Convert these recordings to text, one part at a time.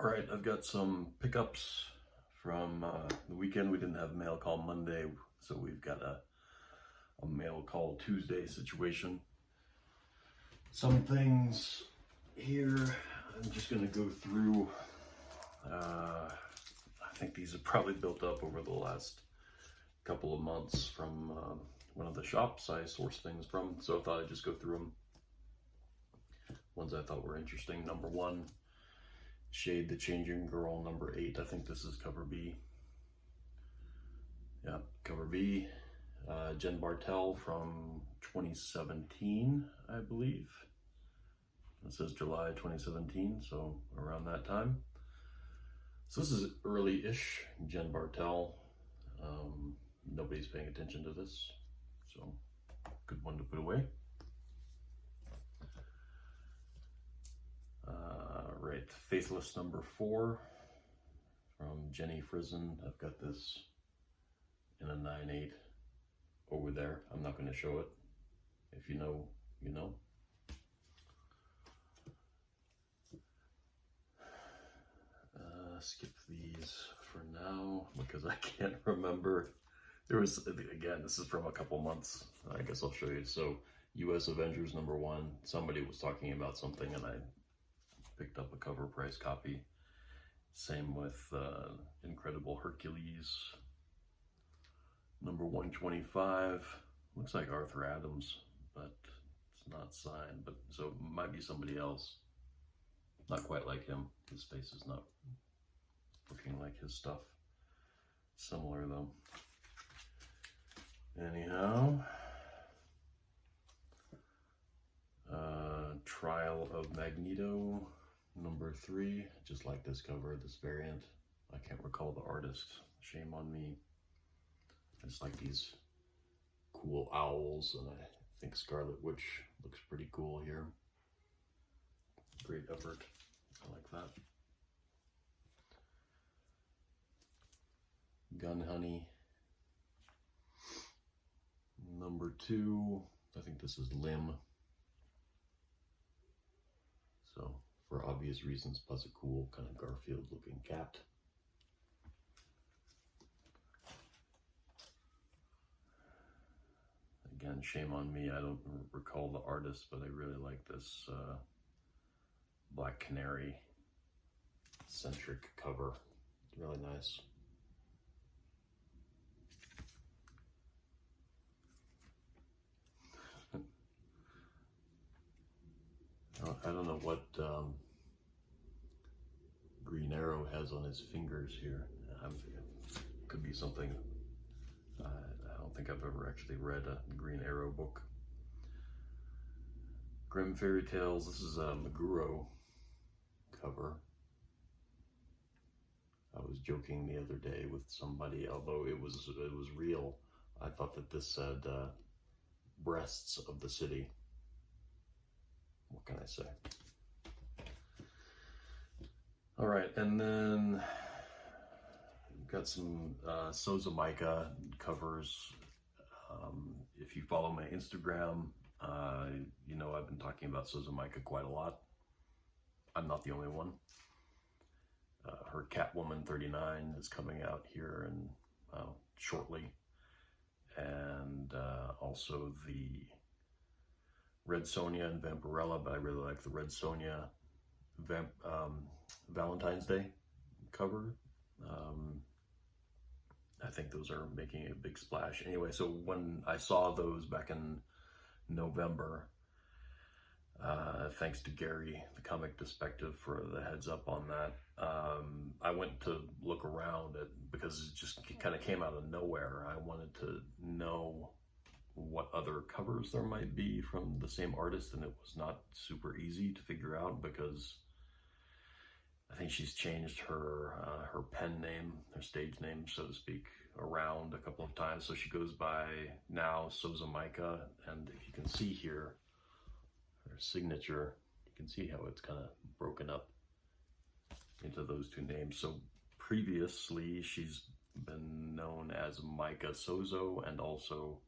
All right, I've got some pickups from the weekend. We didn't have mail call Monday, so we've got a mail call Tuesday situation. Some things here, I'm just going to go through. I think these have probably built up over the last couple of months from one of the shops I source things from, so I thought I'd just go through them. Ones I thought were interesting. Number one, Shade the Changing Girl, number 8. I think this is cover B. Yeah, cover B. Jen Bartel from 2017, I believe. It says July 2017, so around that time. So this is early-ish Jen Bartel. Nobody's paying attention to this, so good one to put away. Right, Faithless number 4 from Jenny Frizen. I've got this in a 9/8 over there. I'm not going to show it. If you know, you know. Skip these for now because I can't remember. There was, again, this is from a couple months. I guess I'll show you. So, U.S. Avengers number 1. Somebody was talking about something and I picked up a cover price copy. Same with Incredible Hercules number 125. Looks like Arthur Adams, but it's not signed. But so it might be somebody else. Not quite like him. His face is not looking like his stuff. Similar though. Anyhow, Trial of Magneto number 3. Just like this cover, this variant. I can't recall the artist. Shame on me. I just like these cool owls, and I think Scarlet Witch looks pretty cool here. Great effort. I like that. Gun Honey number 2. I think this is Lim. So, for obvious reasons, plus a cool kind of Garfield looking cat. Again, shame on me, I don't recall the artist, but I really like this Black Canary centric cover. It's really nice. I don't know what Green Arrow has on his fingers here. Could be something. I don't think I've ever actually read a Green Arrow book. Grimm Fairy Tales. This is a Meguro cover. I was joking the other day with somebody, although it was real. I thought that this said Breasts of the City. What can I say? All right, and then we've got some Souza Mica covers. If you follow my Instagram, you know I've been talking about Souza Mica quite a lot. I'm not the only one. Her Catwoman 39 is coming out here and shortly, and also the Red Sonja and Vampirella, but I really like the Red Sonja Valentine's Day cover. I think those are making a big splash. Anyway, so when I saw those back in November, thanks to Gary, the Comic Perspective, for the heads up on that, I went to look around because it just kind of came out of nowhere. I wanted to know what other covers there might be from the same artist, and it was not super easy to figure out because I think she's changed her her pen name, her stage name, so to speak, around a couple of times. So she goes by now Souza Mica, and if you can see here, her signature, you can see how it's kind of broken up into those two names. So previously, she's been known as Mica Sozo and also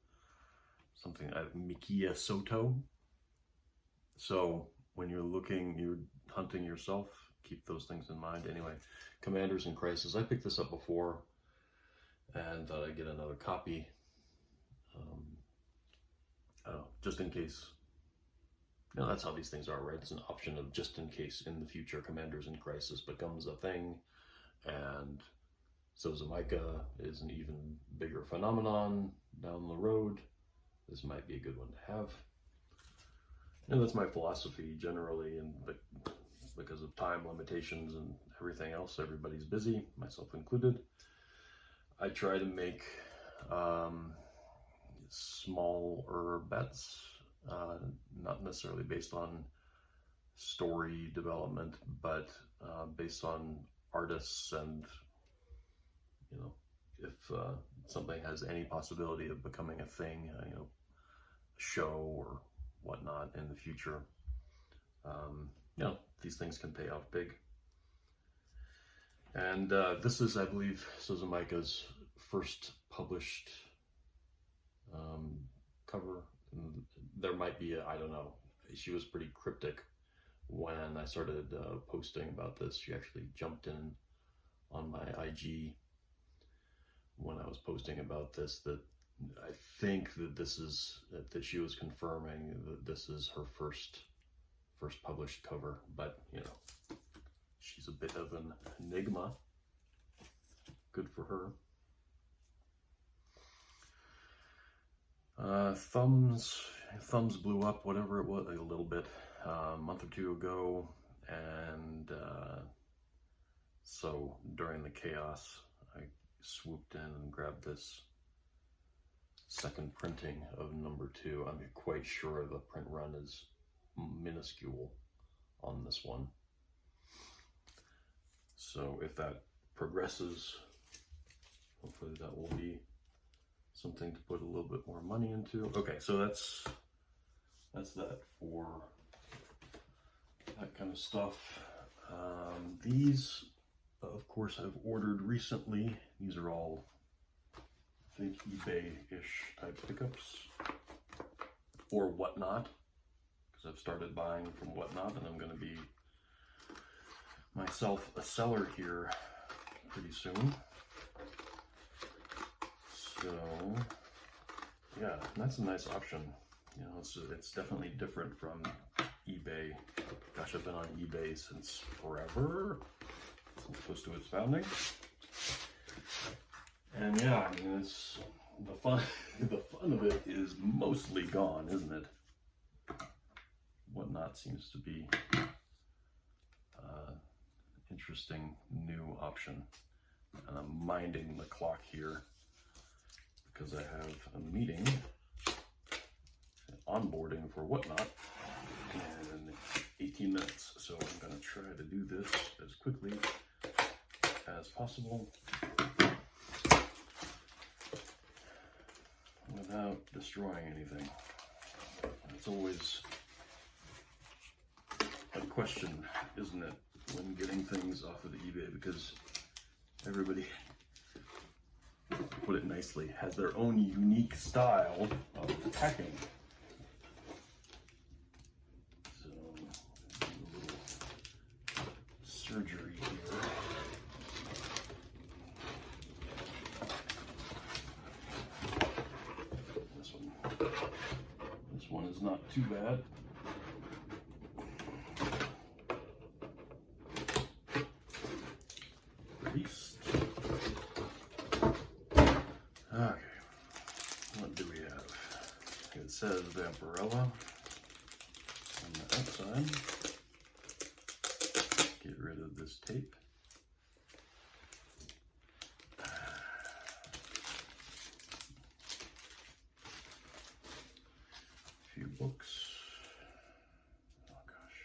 something like Mikia Soto. So when you're hunting yourself, keep those things in mind. Anyway, Commanders in Crisis. I picked this up before and thought I'd get another copy. I don't know, just in case. You know, that's how these things are, right? It's an option of just in case in the future Commanders in Crisis becomes a thing, and Zozomaika is an even bigger phenomenon down the road. This might be a good one to have. And that's my philosophy generally, and because of time limitations and everything else, everybody's busy, myself included. I try to make smaller bets, not necessarily based on story development, but based on artists, and you know, if something has any possibility of becoming a thing, you know, a show or whatnot in the future, you know, these things can pay off big. And this is, I believe, Zozomaika's first published cover. There might be I don't know. She was pretty cryptic when I started posting about this. She actually jumped in on my IG when I was posting about this, that I think that this is, that she was confirming that this is her first published cover, but you know, she's a bit of an enigma. Good for her. Thumbs blew up, whatever it was, a little bit, a month or two ago, and so during the chaos, I swooped in and grabbed this second printing of number 2. I'm quite sure the print run is minuscule on this one. So if that progresses, hopefully that will be something to put a little bit more money into. Okay, so that's that for that kind of stuff. These, of course, I've ordered recently. These are all, I think, eBay-ish type pickups, or Whatnot, because I've started buying from Whatnot, and I'm going to be myself a seller here pretty soon. So, yeah, that's a nice option. You know, it's definitely different from eBay. Gosh, I've been on eBay since forever, since close to its founding. And yeah, I mean, it's the fun. The fun of it is mostly gone, isn't it? Whatnot seems to be interesting new option, and I'm minding the clock here because I have a meeting, onboarding for Whatnot in 18 minutes. So I'm going to try to do this as quickly as possible without destroying anything. It's always a question, isn't it, when getting things off of the eBay, because everybody, to put it nicely, has their own unique style of packing. So, do a little surgery here. This one is not too bad. Okay, what do we have? It says Vampirella on the outside. Get rid of this tape. A few books. Oh gosh,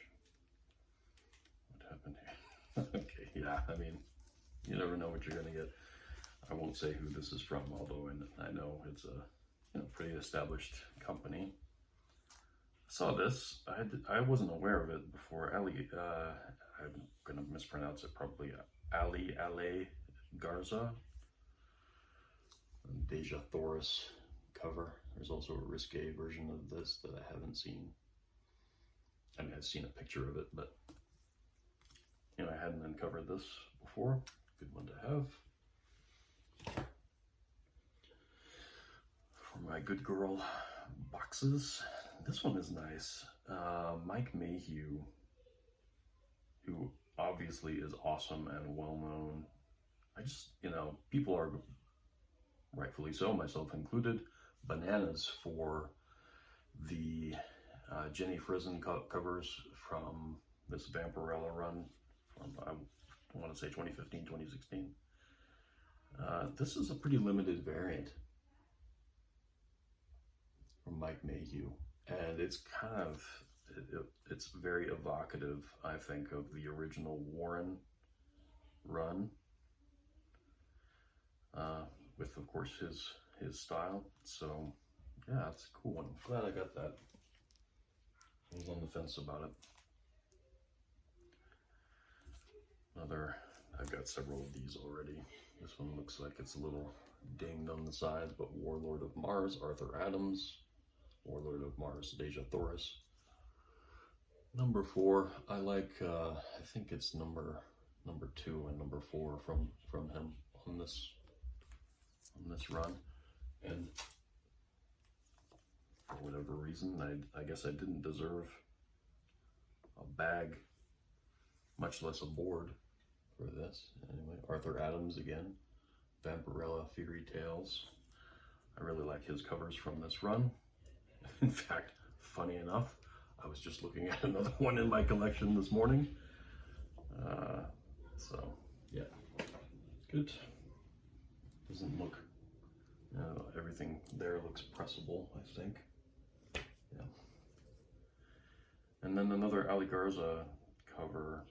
what happened here? Okay, yeah, I mean, you never know what you're gonna get. I won't say who this is from, although I know it's a pretty established company. I saw this. I wasn't aware of it before. I'm going to mispronounce it probably. Ali Garza. Dejah Thoris cover. There's also a risque version of this that I haven't seen. I mean, I've seen a picture of it, but anyway, hadn't uncovered this before. Good one to have. For my good girl boxes, this one is nice. Mike Mayhew, who obviously is awesome and well known. I just, people are, rightfully so, myself included, bananas for the Jenny Frison covers from this Vampirella run from, I want to say 2015, 2016. This is a pretty limited variant from Mike Mayhew, and it's kind of, it's very evocative, I think, of the original Warren run, with, of course, his style. So yeah, it's a cool one. Glad I got that. I was on the fence about it. I've got several of these already. This one looks like it's a little dinged on the sides, but Warlord of Mars, Arthur Adams. Warlord of Mars, Dejah Thoris. Number 4, I like, I think it's number 2 and number 4 from him on this run. And for whatever reason, I guess I didn't deserve a bag, much less a board for this. Anyway, Arthur Adams again, Vampirella Fairy Tales. I really like his covers from this run. In fact, funny enough, I was just looking at another one in my collection this morning. So yeah, good. Doesn't look, everything there looks pressable, I think. Yeah. And then another Ali Garza cover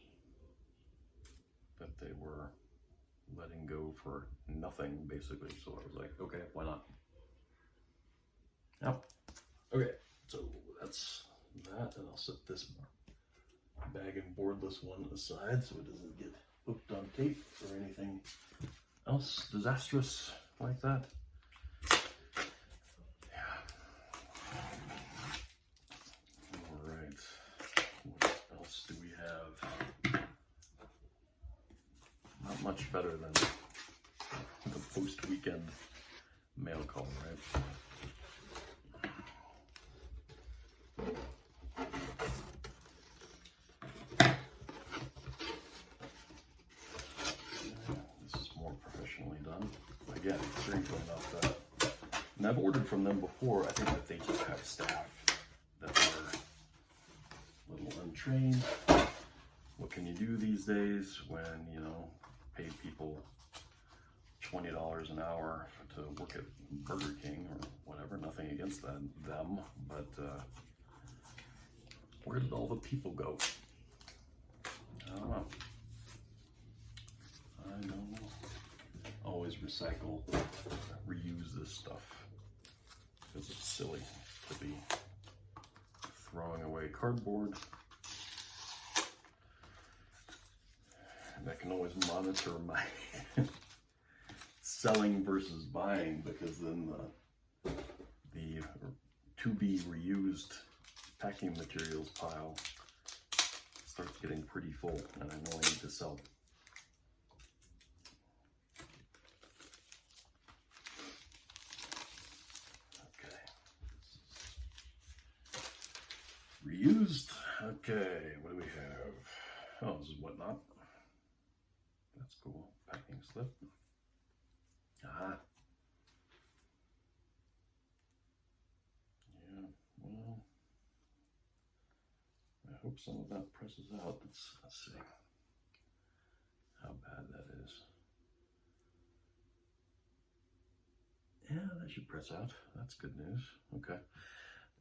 that they were letting go for nothing, basically. So I was like, okay, why not? Yep. Okay, so that's that, and I'll set this bag and boardless one aside so it doesn't get hooked on tape or anything else disastrous like that. Yeah. All right. What else do we have? Not much better than the post-weekend mail call, right? Again, strangely enough, and I've ordered from them before. I think that they just have staff that are a little untrained. What can you do these days when, pay people $20 an hour to work at Burger King or whatever? Nothing against them, but where did all the people go? I don't know. Always recycle, reuse this stuff, because it's silly to be throwing away cardboard. And I can always monitor my selling versus buying, because then the to be reused packing materials pile starts getting pretty full, and I know I need to sell. Reused. Okay, what do we have? Oh, this is Whatnot. That's cool. Packing slip. Ah. Yeah, well, I hope some of that presses out. Let's see how bad that is. Yeah, that should press out. That's good news. Okay.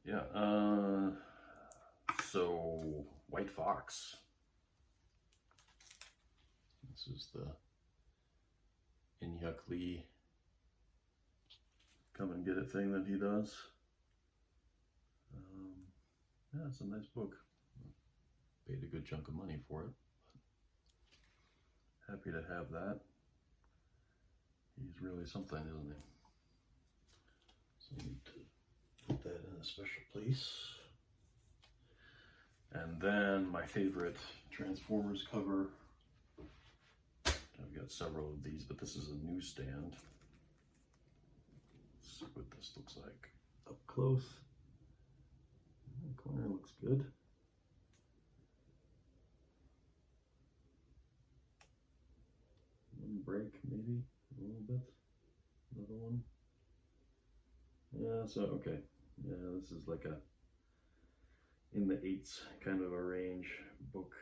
Yeah, so White Fox. This is the Inyuk Lee come and get it thing that he does. Yeah, it's a nice book. Paid a good chunk of money for it. But happy to have that. He's really something, isn't he? So I need to put that in a special place. And then my favorite Transformers cover I've got several of these, but this is a newsstand. Let's see what this looks like up close. The corner looks good. One break, maybe a little bit. Another one. Yeah, so okay. Yeah, this is like a in the 8s kind of a range book.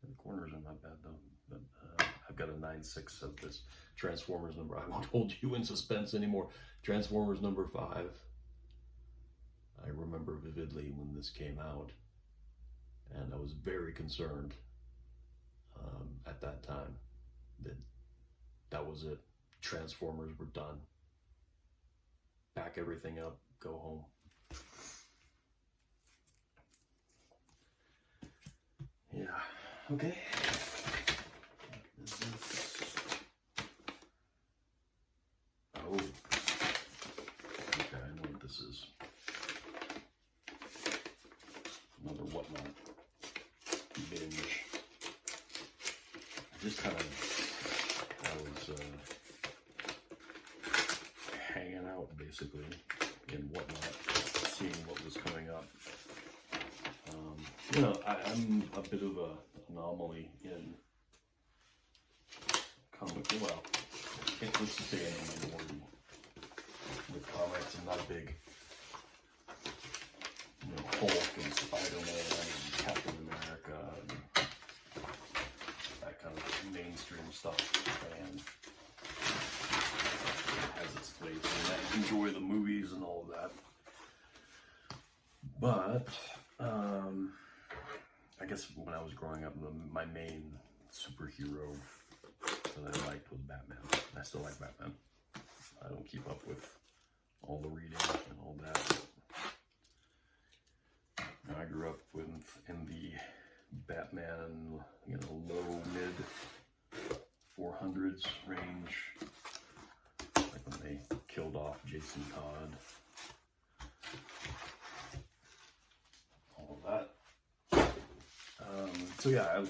The corners are not bad though. But I've got a 9/6 of this Transformers number. I won't hold you in suspense anymore. Transformers number 5. I remember vividly when this came out, and I was very concerned at that time that was it. Transformers were done. Pack everything up, go home. Yeah, okay. Oh, okay, I know what this is. Another Whatnot binge. Just kind of, I was hanging out basically in Whatnot, seeing what was coming up. You know, I'm a bit of an anomaly in comic, well, let's just say I'm a minority with comics. I'm not a big, you know, Hulk and Spider-Man and Captain America and that kind of mainstream stuff. And it has its place, and I enjoy the movies and all of that. But I guess when I was growing up, my main superhero that I liked was Batman. I still like Batman. I don't keep up with all the reading and all that. I grew up in the Batman, you know, low mid 400s range, like when they killed off Jason Todd. All of that. So yeah,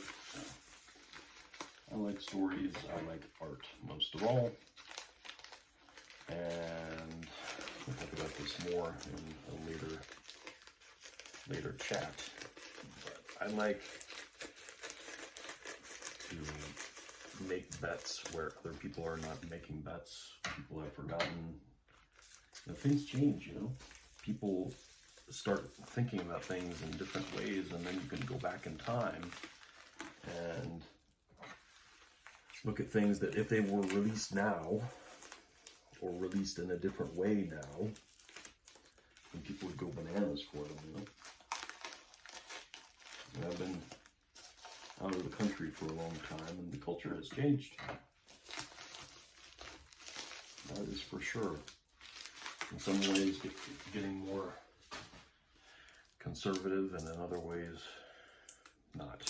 I like stories, I like art most of all, and we'll talk about this more in a later chat. But I like to make bets where other people are not making bets. People have forgotten. You know, things change, you know. People start thinking about things in different ways, and then you can go back in time and look at things that if they were released now or released in a different way now, then people would go bananas for them, you know. And I've been out of the country for a long time, and the culture has changed. That is for sure. In some ways, getting more conservative, and in other ways, not.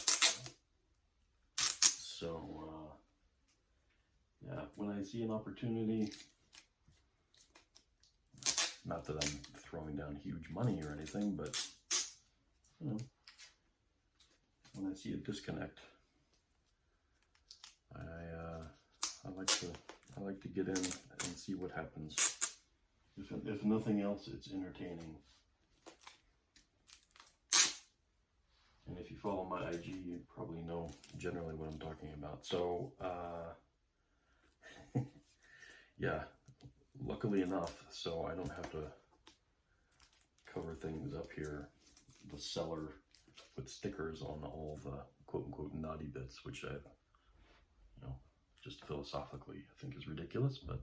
So, yeah, when I see an opportunity, not that I'm throwing down huge money or anything, but, you know, when I see a disconnect, I like to get in and see what happens. If nothing else, it's entertaining. And if you follow my IG, you probably know generally what I'm talking about. So, yeah, luckily enough, so I don't have to cover things up here. The seller put stickers on all the quote-unquote naughty bits, which I, you know, just philosophically I think is ridiculous, but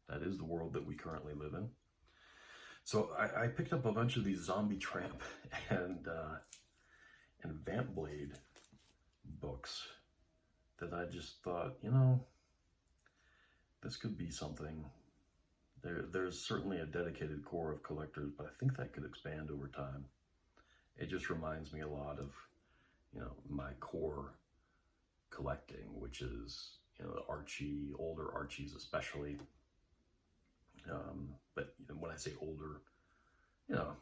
that is the world that we currently live in. So I picked up a bunch of these Zombie Tramp and Vamp Blade books that I just thought, you know, this could be something. There's certainly a dedicated core of collectors, but I think that could expand over time. It just reminds me a lot of, you know, my core collecting, which is, you know, the Archie, older Archies especially. But you know, when I say older, you know,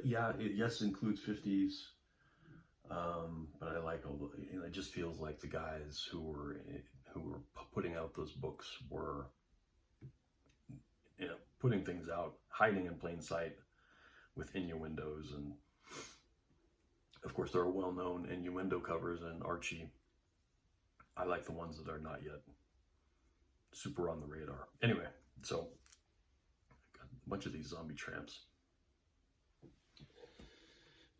yes, includes 50s. But I like all the, you know, it just feels like the guys who were putting out those books were, you know, putting things out, hiding in plain sight with innuendos. And of course there are well-known innuendo covers in Archie. I like the ones that are not yet super on the radar. Anyway, so got a bunch of these zombie tramps.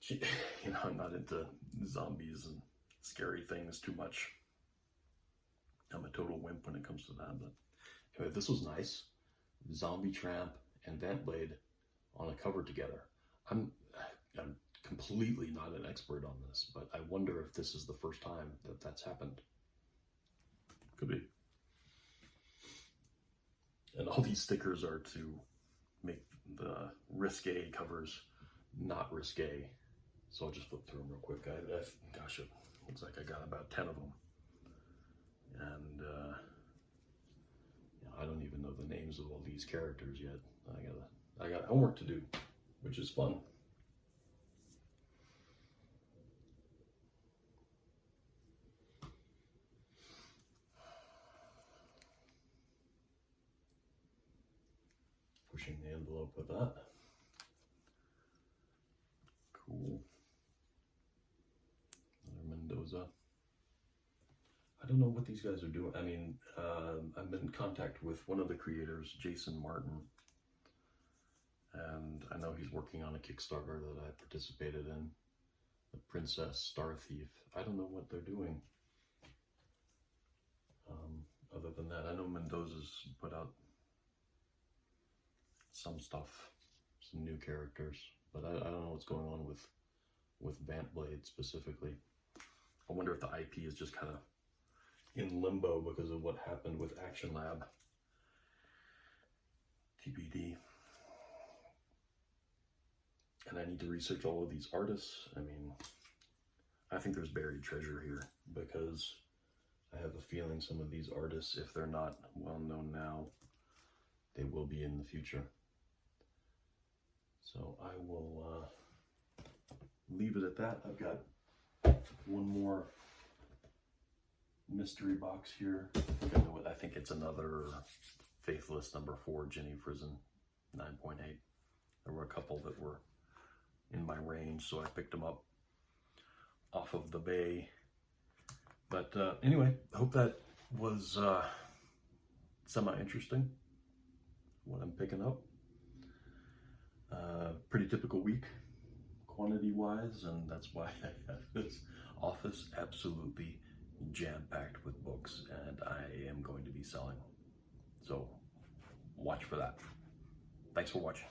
You know, I'm not into zombies and scary things too much. I'm a total wimp when it comes to that. But anyway, this was nice. Zombie Tramp and Vant Blade on a cover together. I'm completely not an expert on this, but I wonder if this is the first time that that's happened. Could be. And all these stickers are to make the risque covers not risque. So I'll just flip through them real quick. Gosh, it looks like I got about 10 of them. And you know, I don't even know the names of all these characters yet. I got homework to do, which is fun. Pushing the envelope with that. Cool. Another Mendoza. I don't know what these guys are doing. I mean, I'm in contact with one of the creators, Jason Martin, and I know he's working on a Kickstarter that I participated in, The Princess Star Thief. I don't know what they're doing. Other than that, I know Mendoza's put out some stuff, some new characters, but I don't know what's going on with Vant Blade specifically. I wonder if the IP is just kind of in limbo because of what happened with Action Lab. TBD. And I need to research all of these artists. I mean, I think there's buried treasure here because I have a feeling some of these artists, if they're not well known now, they will be in the future. So I will leave it at that. I've got one more mystery box here. I think it's another Faithless #4 Jenny Frison 9.8. There were a couple that were in my range, so I picked them up off of the bay. But anyway, I hope that was semi-interesting, what I'm picking up. Pretty typical week, quantity-wise, and that's why I have this office absolutely jam-packed with books, and I am going to be selling. So watch for that. Thanks for watching.